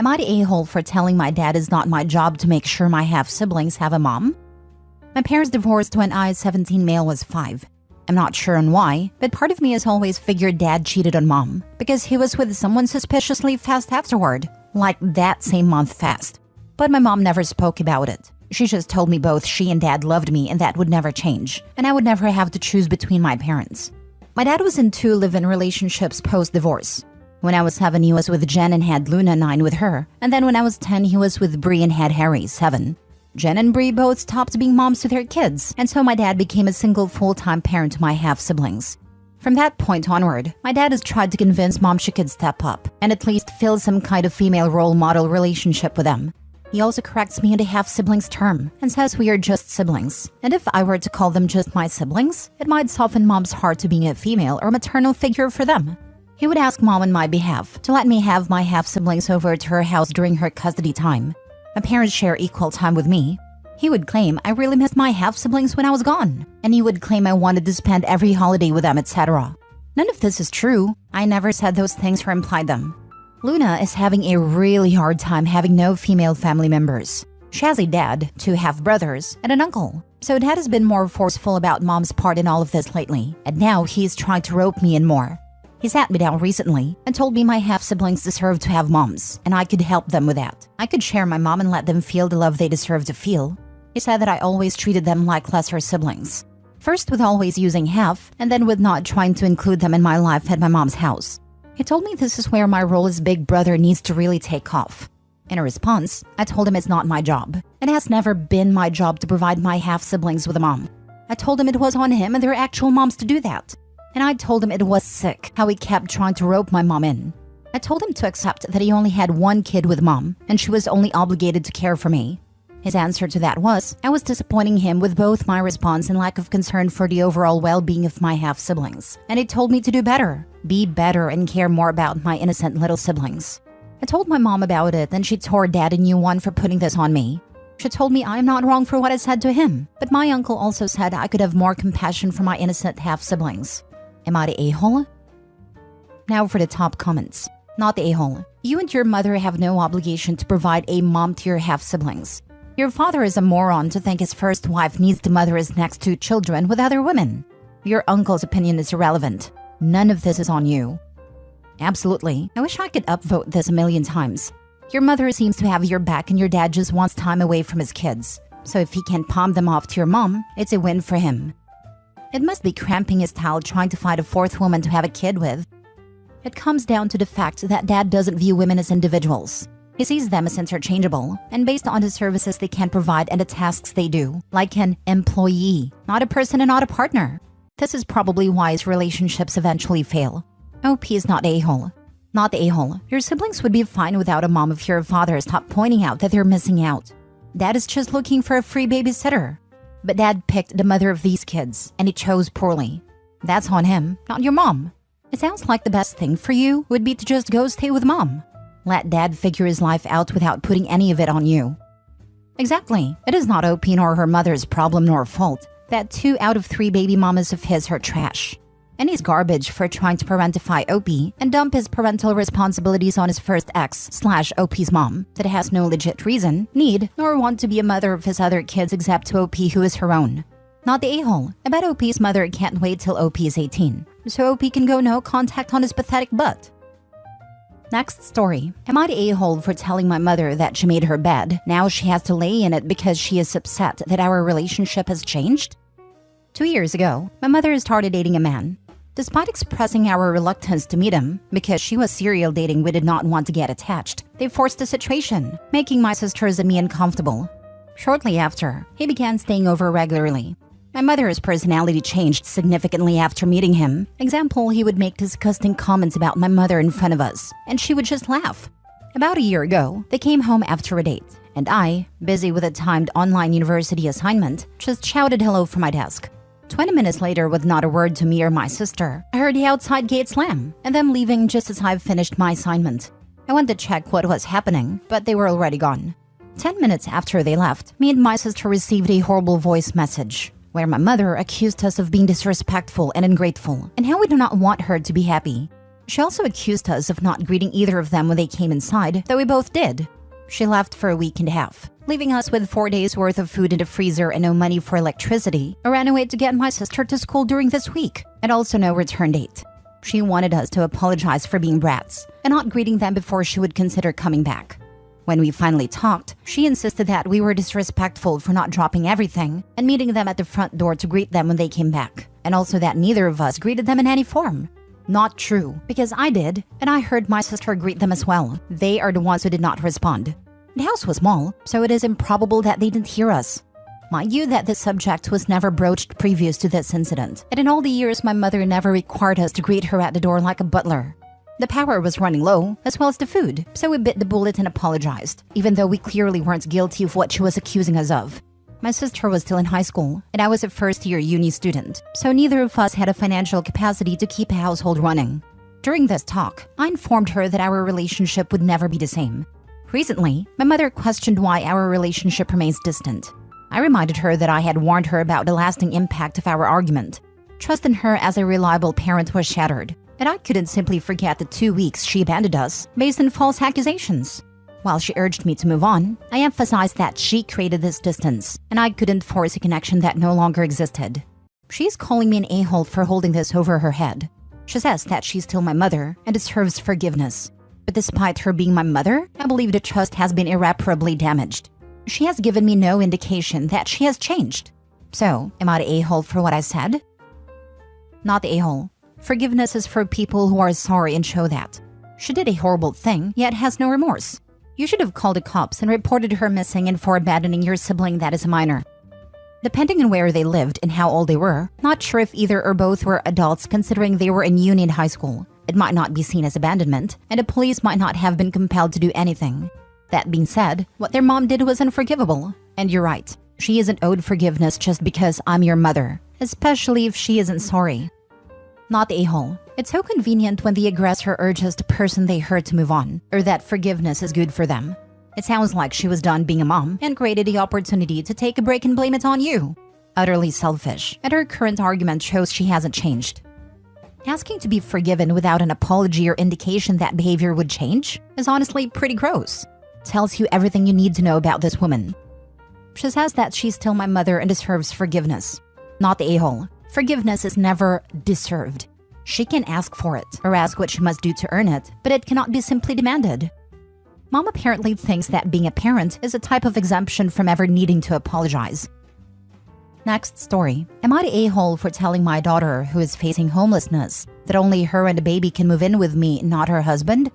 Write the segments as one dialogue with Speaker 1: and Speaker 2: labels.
Speaker 1: Am I the a-hole for telling my dad it's not my job to make sure my half-siblings have a mom? My parents divorced when I, 17, male, was 5. I'm not sure on why, but part of me has always figured dad cheated on mom because he was with someone suspiciously fast afterward, like that same month fast. But my mom never spoke about it. She just told me both she and dad loved me and that would never change, and I would never have to choose between my parents. My dad was in 2 live-in relationships post-divorce. When I was 7, he was with Jen and had Luna, 9, with her. And then when I was 10, he was with Bree and had Harry, 7. Jen and Bree both stopped being moms to their kids, and so my dad became a single full-time parent to my half-siblings. From that point onward, my dad has tried to convince mom she could step up and at least fill some kind of female role model relationship with them. He also corrects me on the half-siblings term and says we are just siblings. And if I were to call them just my siblings, it might soften mom's heart to being a female or maternal figure for them. He would ask mom on my behalf to let me have my half-siblings over to her house during her custody time. My parents share equal time with me. He would claim I really missed my half-siblings when I was gone, and he would claim I wanted to spend every holiday with them, etc. None of this is true. I never said those things or implied them. Luna is having a really hard time having no female family members. She has a dad, 2 half-brothers, and an uncle. So dad has been more forceful about mom's part in all of this lately, and now he's trying to rope me in more. He sat me down recently and told me my half-siblings deserve to have moms, and I could help them with that. I could share my mom and let them feel the love they deserve to feel. He said that I always treated them like lesser siblings. First with always using half, and then with not trying to include them in my life at my mom's house. He told me this is where my role as big brother needs to really take off. In a response, I told him it's not my job. It has never been my job to provide my half-siblings with a mom. I told him it was on him and their actual moms to do that. And I told him it was sick how he kept trying to rope my mom in. I told him to accept that he only had 1 kid with mom, and she was only obligated to care for me. His answer to that was, I was disappointing him with both my response and lack of concern for the overall well-being of my half-siblings. And he told me to do better, be better, and care more about my innocent little siblings. I told my mom about it, and she tore dad a new one for putting this on me. She told me I'm not wrong for what I said to him, but my uncle also said I could have more compassion for my innocent half-siblings. Am I the a-hole? Now for the top comments. Not the a-hole. You and your mother have no obligation to provide a mom to your half-siblings. Your father is a moron to think his first wife needs to mother his next 2 children with other women. Your uncle's opinion is irrelevant. None of this is on you. Absolutely. I wish I could upvote this a million times. Your mother seems to have your back and your dad just wants time away from his kids. So if he can palm them off to your mom, it's a win for him. It must be cramping his style trying to find a 4th woman to have a kid with. It comes down to the fact that dad doesn't view women as individuals. He sees them as interchangeable and based on the services they can provide and the tasks they do, like an employee, not a person and not a partner. This is probably why his relationships eventually fail. OP is not a-hole. Not the a-hole. Your siblings would be fine without a mom if your father stopped pointing out that they're missing out. Dad is just looking for a free babysitter. But dad picked the mother of these kids, and he chose poorly. That's on him, not your mom. It sounds like the best thing for you would be to just go stay with mom. Let dad figure his life out without putting any of it on you. Exactly. It is not OP nor her mother's problem nor fault that 2 out of 3 baby mamas of his are trash. And he's garbage for trying to parentify OP and dump his parental responsibilities on his first ex/OP's mom that has no legit reason, need, nor want to be a mother of his other kids except to OP who is her own. Not the a-hole. I bet OP's mother can't wait till OP is 18, so OP can go no contact on his pathetic butt. Next story. Am I the a-hole for telling my mother that she made her bed? Now she has to lay in it because she is upset that our relationship has changed? 2 years ago, my mother started dating a man. Despite expressing our reluctance to meet him, because she was serial dating we did not want to get attached, they forced the situation, making my sisters and me uncomfortable. Shortly after, he began staying over regularly. My mother's personality changed significantly after meeting him. Example, he would make disgusting comments about my mother in front of us, and she would just laugh. About a year ago, they came home after a date, and I, busy with a timed online university assignment, just shouted hello from my desk. 20 minutes later, with not a word to me or my sister, I heard the outside gate slam, and them leaving just as I finished my assignment. I went to check what was happening, but they were already gone. 10 minutes after they left, me and my sister received a horrible voice message, where my mother accused us of being disrespectful and ungrateful, and how we do not want her to be happy. She also accused us of not greeting either of them when they came inside, though we both did. She left for a week and a half, leaving us with 4 days worth of food in the freezer and no money for electricity. I ran away to get my sister to school during this week, and also no return date. She wanted us to apologize for being brats and not greeting them before she would consider coming back. When we finally talked, she insisted that we were disrespectful for not dropping everything and meeting them at the front door to greet them when they came back, and also that neither of us greeted them in any form. Not true, because I did, and I heard my sister greet them as well. They are the ones who did not respond. The house was small, so it is improbable that they didn't hear us. Mind you that this subject was never broached previous to this incident, and in all the years my mother never required us to greet her at the door like a butler. The power was running low, as well as the food, so we bit the bullet and apologized, even though we clearly weren't guilty of what she was accusing us of. My sister was still in high school, and I was a first-year uni student, so neither of us had a financial capacity to keep a household running. During this talk, I informed her that our relationship would never be the same. Recently, my mother questioned why our relationship remains distant. I reminded her that I had warned her about the lasting impact of our argument. Trust in her as a reliable parent was shattered, and I couldn't simply forget the 2 weeks she abandoned us based on false accusations. While she urged me to move on, I emphasized that she created this distance, and I couldn't force a connection that no longer existed. She's calling me an a-hole for holding this over her head. She says that she's still my mother and deserves forgiveness. But despite her being my mother, I believe the trust has been irreparably damaged. She has given me no indication that she has changed. So, am I the a-hole for what I said? Not the a-hole. Forgiveness is for people who are sorry and show that. She did a horrible thing, yet has no remorse. You should have called the cops and reported her missing and for abandoning your sibling that is a minor. Depending on where they lived and how old they were, not sure if either or both were adults considering they were in uni and high school. It might not be seen as abandonment, and the police might not have been compelled to do anything. That being said, what their mom did was unforgivable. And you're right, she isn't owed forgiveness just because I'm your mother, especially if she isn't sorry. Not the a-hole. It's so convenient when the aggressor urges the person they hurt to move on, or that forgiveness is good for them. It sounds like she was done being a mom and created the opportunity to take a break and blame it on you. Utterly selfish, and her current argument shows she hasn't changed. Asking to be forgiven without an apology or indication that behavior would change is honestly pretty gross. Tells you everything you need to know about this woman. She says that she's still my mother and deserves forgiveness. Not the a-hole. Forgiveness is never deserved. She can ask for it, or ask what she must do to earn it, but it cannot be simply demanded. Mom apparently thinks that being a parent is a type of exemption from ever needing to apologize. Next story. Am I the a-hole for telling my daughter, who is facing homelessness, that only her and the baby can move in with me, not her husband?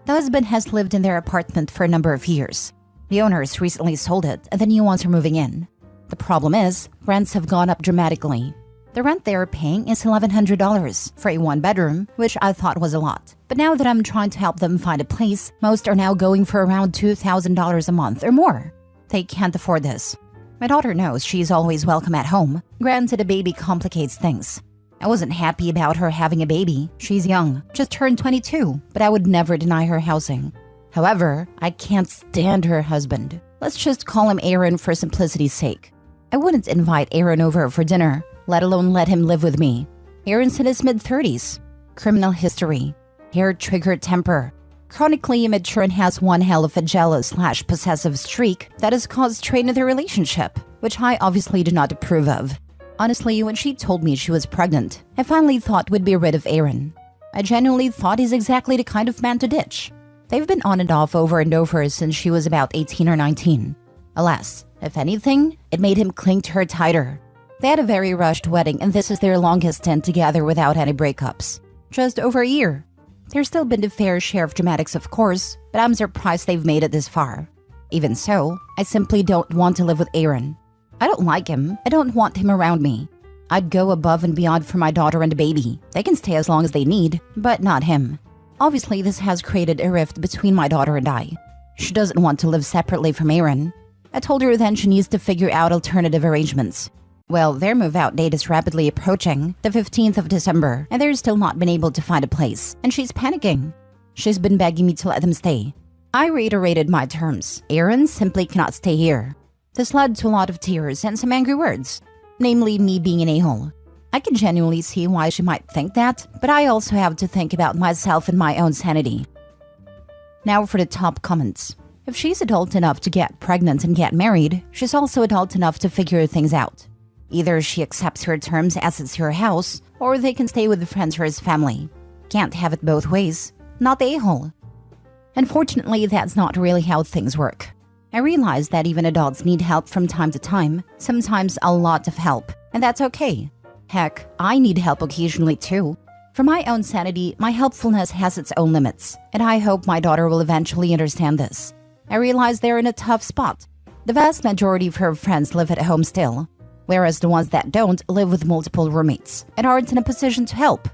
Speaker 1: The husband has lived in their apartment for a number of years. The owners recently sold it, and the new ones are moving in. The problem is, rents have gone up dramatically. The rent they are paying is $1,100 for a one-bedroom, which I thought was a lot. But now that I'm trying to help them find a place, most are now going for around $2,000 a month or more. They can't afford this. My daughter knows she's always welcome at home. Granted, a baby complicates things. I wasn't happy about her having a baby. She's young, just turned 22, but I would never deny her housing. However, I can't stand her husband. Let's just call him Aaron for simplicity's sake. I wouldn't invite Aaron over for dinner, let alone let him live with me. Aaron's in his mid-30s. Criminal history. Hair-triggered temper. Chronically immature and has one hell of a jealous/possessive streak that has caused strain in their relationship, which I obviously do not approve of. Honestly, when she told me she was pregnant, I finally thought we'd be rid of Aaron. I genuinely thought he's exactly the kind of man to ditch. They've been on and off over and over since she was about 18 or 19. Alas, if anything, it made him cling to her tighter. They had a very rushed wedding, and this is their longest stint together without any breakups. Just over a year. There's still been the fair share of dramatics, of course, but I'm surprised they've made it this far. Even so, I simply don't want to live with Aaron. I don't like him. I don't want him around me. I'd go above and beyond for my daughter and the baby. They can stay as long as they need, but not him. Obviously, this has created a rift between my daughter and I. She doesn't want to live separately from Aaron. I told her then she needs to figure out alternative arrangements. Well, their move-out date is rapidly approaching, the 15th of December, and they're still not been able to find a place, and she's panicking. She's been begging me to let them stay. I reiterated my terms. Aaron simply cannot stay here. This led to a lot of tears and some angry words, namely me being an a-hole. I can genuinely see why she might think that, but I also have to think about myself and my own sanity. Now for the top comments. If she's adult enough to get pregnant and get married, she's also adult enough to figure things out. Either she accepts her terms as it's her house, or they can stay with the friends or his family. Can't have it both ways. Not the a-hole. Unfortunately, that's not really how things work. I realize that even adults need help from time to time, sometimes a lot of help, and that's okay. Heck, I need help occasionally too. For my own sanity, my helpfulness has its own limits, and I hope my daughter will eventually understand this. I realize they're in a tough spot. The vast majority of her friends live at home still, whereas the ones that don't live with multiple roommates and aren't in a position to help.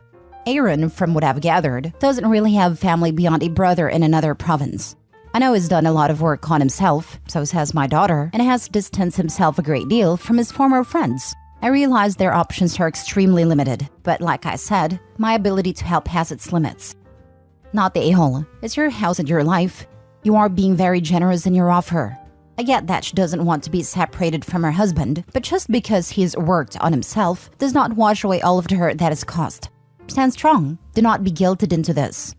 Speaker 1: Aaron, from what I've gathered, doesn't really have family beyond a brother in another province. I know he's done a lot of work on himself, so has my daughter, and has distanced himself a great deal from his former friends. I realize their options are extremely limited, but like I said, my ability to help has its limits. Not the a-hole. It's your house and your life. You are being very generous in your offer. I get that she doesn't want to be separated from her husband, but just because he's worked on himself does not wash away all of the hurt that has caused. Stand strong. Do not be guilted into this.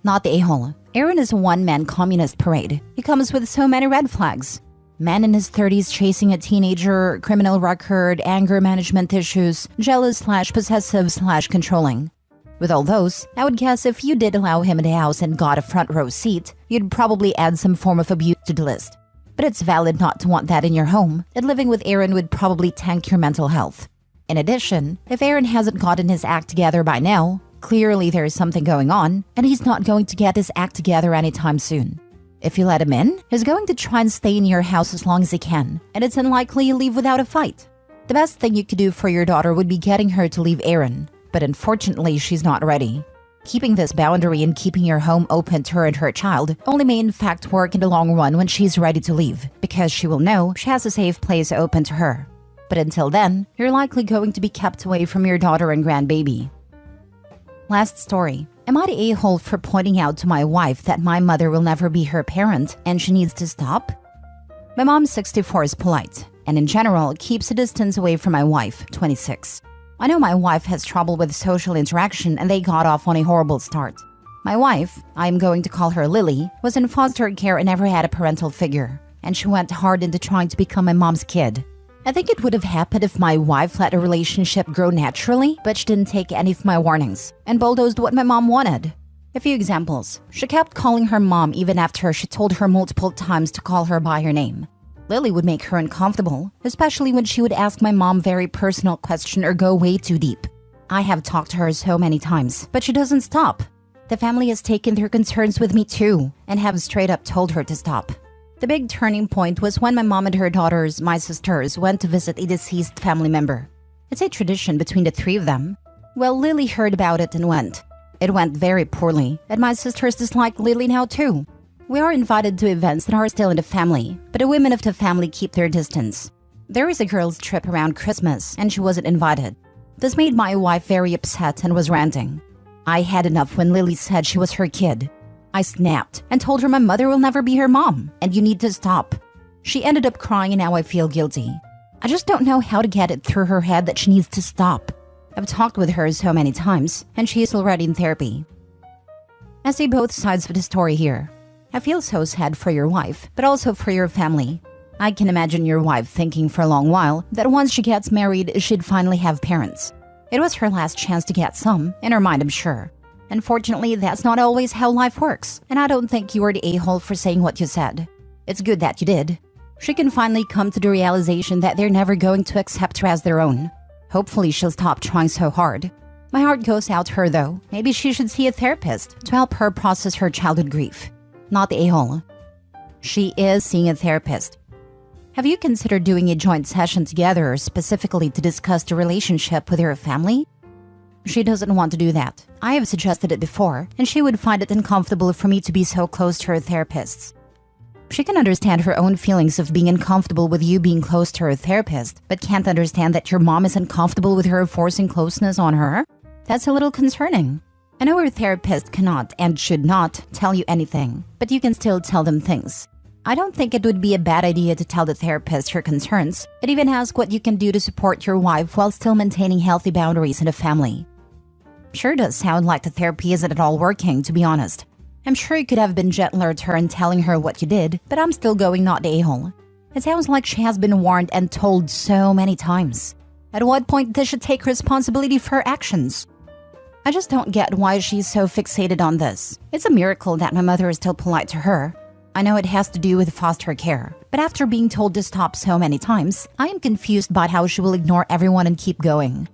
Speaker 1: Not the a-hole. Aaron is a one-man communist parade. He comes with so many red flags. Man in his 30s chasing a teenager, criminal record, anger management issues, jealous/possessive/controlling. With all those, I would guess if you did allow him in the house and got a front row seat, you'd probably add some form of abuse to the list. But it's valid not to want that in your home, and living with Aaron would probably tank your mental health. In addition, if Aaron hasn't gotten his act together by now, clearly there is something going on, and he's not going to get his act together anytime soon. If you let him in, he's going to try and stay in your house as long as he can, and it's unlikely he'll leave without a fight. The best thing you could do for your daughter would be getting her to leave Aaron, but unfortunately she's not ready. Keeping this boundary and keeping your home open to her and her child only may in fact work in the long run when she's ready to leave, because she will know she has a safe place open to her. But until then, you're likely going to be kept away from your daughter and grandbaby. Last story. Am I the a-hole for pointing out to my wife that my mother will never be her parent and she needs to stop? My mom, 64, is polite, and in general keeps a distance away from my wife, 26. I know my wife has trouble with social interaction and they got off on a horrible start. My wife, I'm going to call her Lily, was in foster care and never had a parental figure, and she went hard into trying to become my mom's kid. I think it would have happened if my wife let a relationship grow naturally, but she didn't take any of my warnings and bulldozed what my mom wanted. A few examples. She kept calling her mom even after she told her multiple times to call her by her name. Lily would make her uncomfortable, especially when she would ask my mom very personal questions or go way too deep. I have talked to her so many times, but she doesn't stop. The family has taken their concerns with me too, and have straight up told her to stop. The big turning point was when my mom and her daughters, my sisters, went to visit a deceased family member. It's a tradition between the three of them. Well, Lily heard about it and went. It went very poorly, and my sisters dislike Lily now too. We are invited to events that are still in the family, but the women of the family keep their distance. There is a girls' trip around Christmas, and she wasn't invited. This made my wife very upset and was ranting. I had enough when Lily said she was her kid. I snapped and told her my mother will never be her mom, and you need to stop. She ended up crying and now I feel guilty. I just don't know how to get it through her head that she needs to stop. I've talked with her so many times, and she is already in therapy. I see both sides of the story here. I feel so sad for your wife, but also for your family. I can imagine your wife thinking for a long while that once she gets married, she'd finally have parents. It was her last chance to get some, in her mind I'm sure. Unfortunately, that's not always how life works, and I don't think you were the a-hole for saying what you said. It's good that you did. She can finally come to the realization that they're never going to accept her as their own. Hopefully she'll stop trying so hard. My heart goes out to her though. Maybe she should see a therapist to help her process her childhood grief. Not the a-hole. She is seeing a therapist. Have you considered doing a joint session together specifically to discuss the relationship with her family? She doesn't want to do that. I have suggested it before, and she would find it uncomfortable for me to be so close to her therapists. She can understand her own feelings of being uncomfortable with you being close to her therapist, but can't understand that your mom is uncomfortable with her forcing closeness on her? That's a little concerning. I know her therapist cannot and should not tell you anything, but you can still tell them things. I don't think it would be a bad idea to tell the therapist your concerns and even ask what you can do to support your wife while still maintaining healthy boundaries in the family. Sure does sound like the therapy isn't at all working, to be honest. I'm sure you could have been gentler to her in telling her what you did, but I'm still going not the a-hole. It sounds like she has been warned and told so many times. At what point does she take responsibility for her actions? I just don't get why she's so fixated on this. It's a miracle that my mother is still polite to her. I know it has to do with foster care, but after being told to stop so many times, I am confused about how she will ignore everyone and keep going.